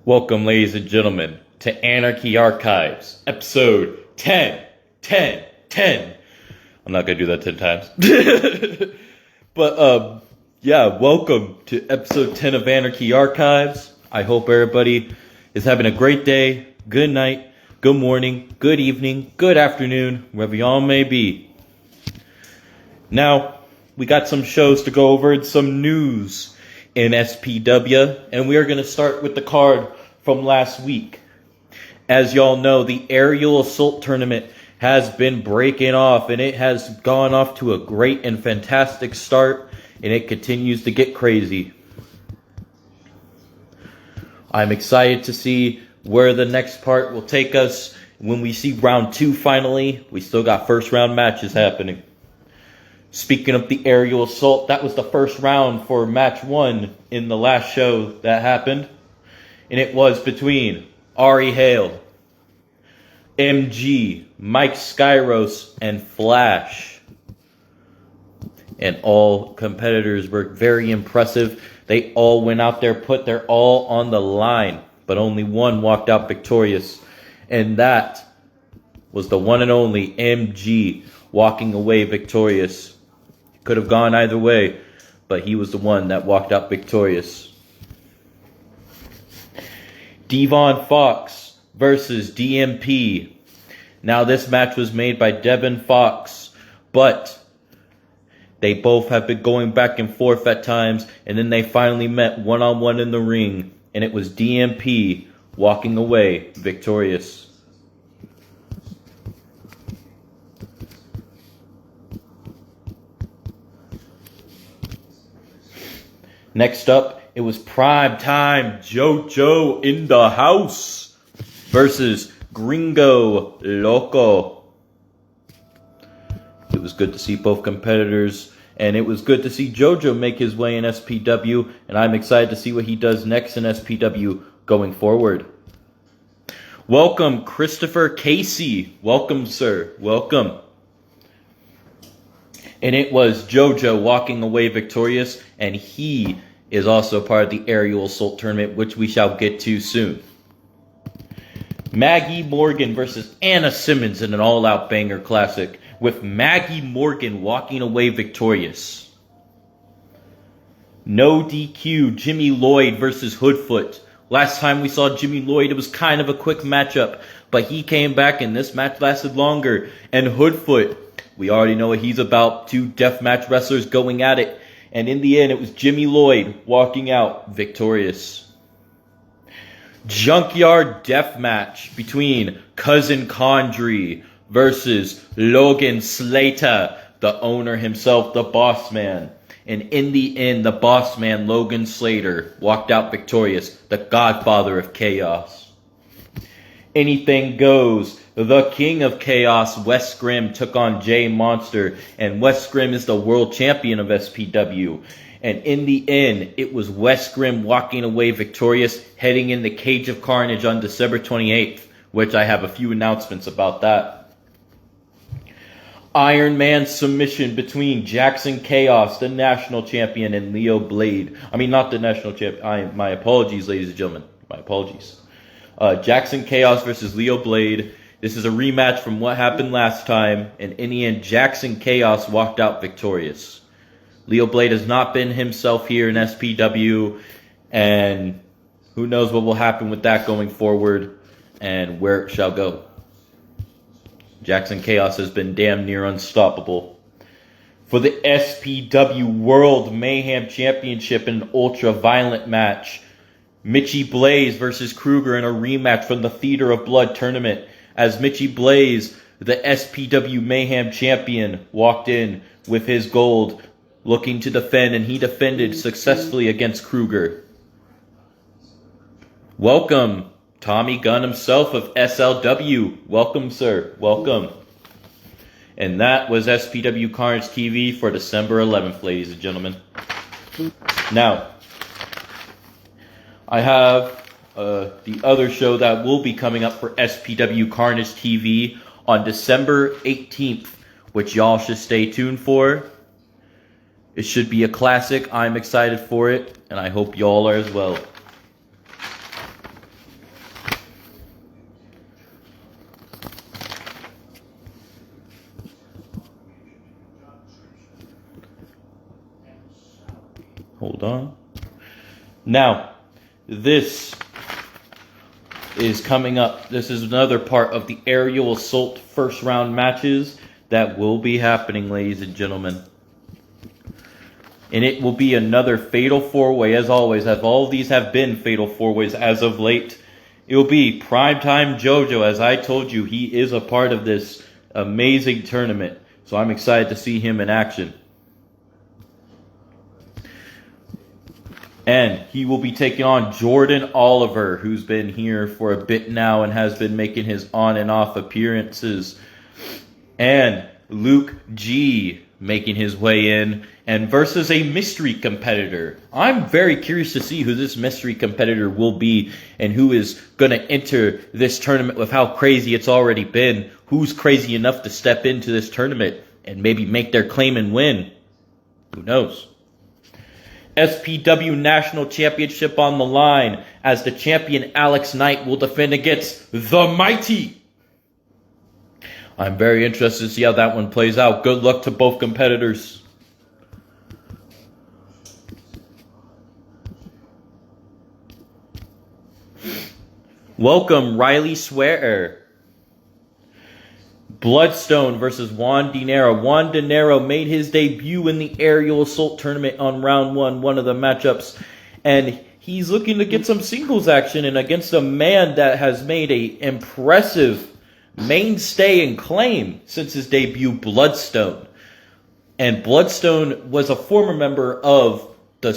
Welcome, ladies and gentlemen, to Anarchy Archives, episode 10, 10, 10. I'm not going to do that 10 times. But, welcome to episode 10 of Anarchy Archives. I hope everybody is having a great day, good night, good morning, good evening, good afternoon, wherever y'all may be. Now, we got some shows to go over and some news in SPW, and we are going to start with the card from last week. As y'all know, the aerial assault tournament has been breaking off, and it has gone off to a great and fantastic start, and it continues to get crazy. I'm excited to see where the next part will take us. When we see round 2 finally, we still got first round matches happening. Speaking of the aerial assault, that was the first round for match 1 in the last show that happened. And it was between Ari Hale, MG, Mike Skyros, and Flash. And all competitors were very impressive. They all went out there, put their all on the line. But only one walked out victorious. And that was the one and only MG walking away victorious. Could have gone either way, but he was the one that walked out victorious. Devon Fox versus DMP. Now this match was made by Devon Fox, but they both have been going back and forth at times, and then they finally met one-on-one in the ring, and it was DMP walking away victorious. Next up, it was Prime Time JoJo in the house versus Gringo Loco. It was good to see both competitors, and it was good to see JoJo make his way in SPW, and I'm excited to see what he does next in SPW going forward. Welcome, Christopher Casey. Welcome, sir. Welcome. And it was JoJo walking away victorious, and he is also part of the aerial assault tournament, which we shall get to soon. Maggie Morgan versus Anna Simmons in an all-out banger classic, with Maggie Morgan walking away victorious. No DQ, Jimmy Lloyd versus Hoodfoot. Last time we saw Jimmy Lloyd, it was kind of a quick matchup, but he came back and this match lasted longer. And Hoodfoot, we already know what he's about. 2 deathmatch wrestlers going at it. And in the end, it was Jimmy Lloyd walking out victorious. Junkyard deathmatch between Cousin Condrey versus Logan Slater, the owner himself, the boss man. And in the end, the boss man, Logan Slater, walked out victorious, the godfather of chaos. Anything goes. The King of Chaos, Wes Grimm, took on Jay Monster, and Wes Grimm is the world champion of SPW. And in the end, it was Wes Grimm walking away victorious, heading in the Cage of Carnage on December 28th, which I have a few announcements about that. Iron Man submission between Jackson Chaos, the national champion, and Leo Blade. I mean, not the national champion. My apologies, ladies and gentlemen. My apologies. Jackson Chaos versus Leo Blade. This is a rematch from what happened last time, and in the end, Jackson Chaos walked out victorious. Leo Blade has not been himself here in SPW, and who knows what will happen with that going forward and where it shall go. Jackson Chaos has been damn near unstoppable. For the SPW World Mayhem Championship in an ultra-violent match, Mitchie Blaze versus Kruger in a rematch from the Theater of Blood tournament. As Mitchie Blaze, the SPW Mayhem champion, walked in with his gold, looking to defend, and he defended successfully against Kruger. Welcome, Tommy Gunn himself of SLW. Welcome, sir. Welcome. And that was SPW Carnage TV for December 11th, ladies and gentlemen. Now, I have the other show that will be coming up for SPW Carnage TV on December 18th, which y'all should stay tuned for. It should be a classic. I'm excited for it, and I hope y'all are as well. Hold on. Now, this is coming up. This is another part of the aerial assault first round matches that will be happening, ladies and gentlemen. And it will be another fatal four-way, as always, as all of these have been fatal four-ways as of late. It will be Primetime JoJo. As I told you, he is a part of this amazing tournament. So I'm excited to see him in action. And he will be taking on Jordan Oliver, who's been here for a bit now and has been making his on and off appearances. And Luke G making his way in, and versus a mystery competitor. I'm very curious to see who this mystery competitor will be and who is going to enter this tournament with how crazy it's already been. Who's crazy enough to step into this tournament and maybe make their claim and win? Who knows? SPW National Championship on the line as the champion Alex Knight will defend against the Mighty. I'm very interested to see how that one plays out. Good luck to both competitors. Welcome, Riley Swearer. Bloodstone versus Juan Dinero. Juan Dinero made his debut in the aerial assault tournament on round one of the matchups. And he's looking to get some singles action and against a man that has made a impressive mainstay and claim since his debut, Bloodstone. And Bloodstone was a former member of the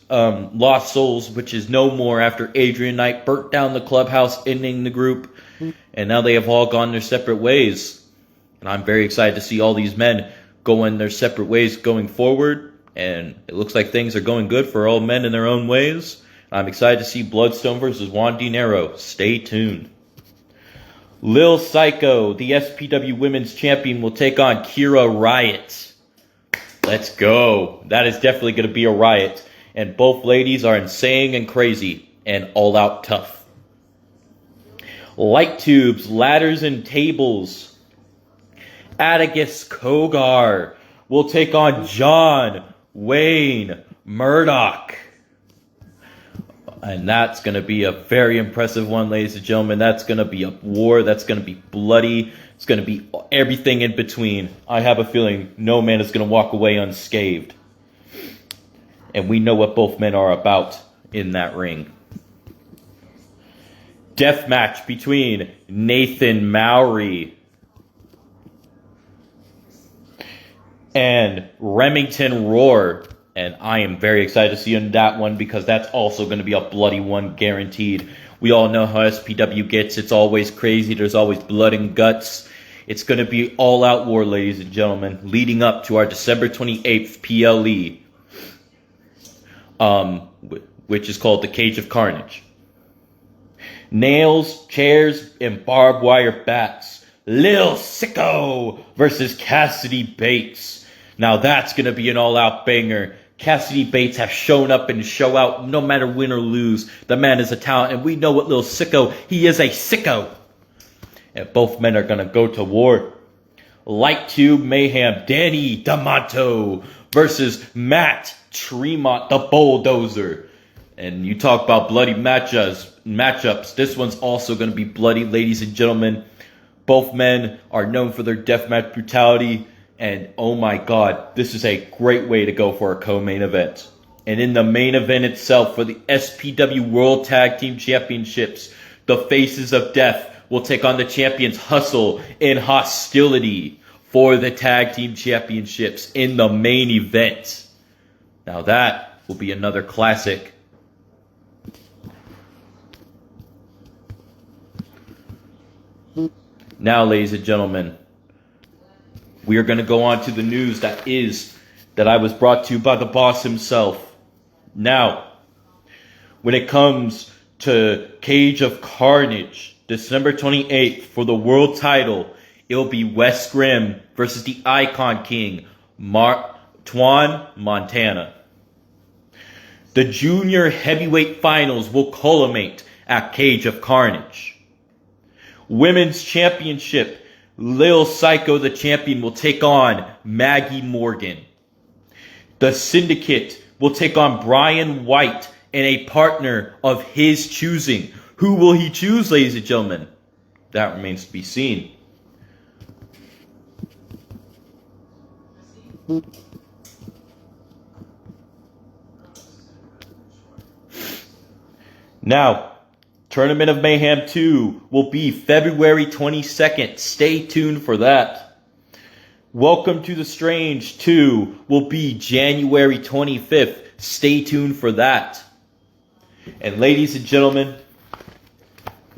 Lost Souls, which is no more after Adrian Knight burnt down the clubhouse, ending the group. And now they have all gone their separate ways. And I'm very excited to see all these men go in their separate ways going forward. And it looks like things are going good for all men in their own ways. I'm excited to see Bloodstone versus Juan Dinero. Stay tuned. Lil Psycho, the SPW Women's Champion, will take on Kira Riot. Let's go. That is definitely going to be a riot. And both ladies are insane and crazy and all out tough. Light tubes, ladders, and tables. Atticus Kogar will take on John Wayne Murdoch. And that's going to be a very impressive one, ladies and gentlemen. That's going to be a war. That's going to be bloody. It's going to be everything in between. I have a feeling no man is going to walk away unscathed. And we know what both men are about in that ring. Death match between Nathan Mowry and Remington Roar. And I am very excited to see in that one because that's also going to be a bloody one guaranteed. We all know how SPW gets. It's always crazy. There's always blood and guts. It's going to be all-out war, ladies and gentlemen, leading up to our December 28th PLE, which is called the Cage of Carnage. Nails, chairs, and barbed wire bats. Lil Sicko versus Cassidy Bates. Now that's going to be an all-out banger. Cassidy Bates have shown up and show out no matter win or lose. The man is a talent, and we know what Lil Sicko, he is a sicko. And both men are going to go to war. Light Tube Mayhem, Danny D'Amato versus Matt Tremont, the Bulldozer. And you talk about bloody matchups. This one's also going to be bloody, ladies and gentlemen. Both men are known for their deathmatch brutality. And oh my god, this is a great way to go for a co-main event. And in the main event itself for the SPW World Tag Team Championships, the Faces of Death will take on the champions Hustle and Hostility for the Tag Team Championships in the main event. Now that will be another classic. Now, ladies and gentlemen, we are going to go on to the news that I was brought to you by the boss himself. Now, when it comes to Cage of Carnage, December 28th for the world title, it'll be Wes Grimm versus the Icon King, Twan Montana. The junior heavyweight finals will culminate at Cage of Carnage. Women's Championship, Lil Psycho, the champion, will take on Maggie Morgan. The Syndicate will take on Brian White and a partner of his choosing. Who will he choose, ladies and gentlemen? That remains to be seen. Now, Tournament of Mayhem 2 will be February 22nd. Stay tuned for that. Welcome to the Strange 2 will be January 25th. Stay tuned for that. And ladies and gentlemen,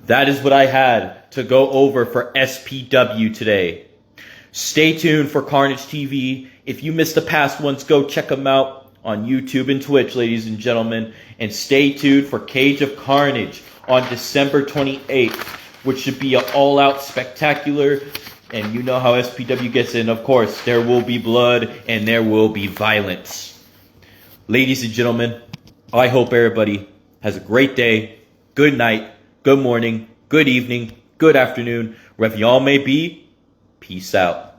that is what I had to go over for SPW today. Stay tuned for Carnage TV. If you missed the past ones, go check them out on YouTube and Twitch, ladies and gentlemen. And stay tuned for Cage of Carnage on December 28th, which should be an all-out spectacular. And you know how SPW gets in. Of course, there will be blood and there will be violence. Ladies and gentlemen, I hope everybody has a great day, good night, good morning, good evening, good afternoon, wherever y'all may be. Peace out.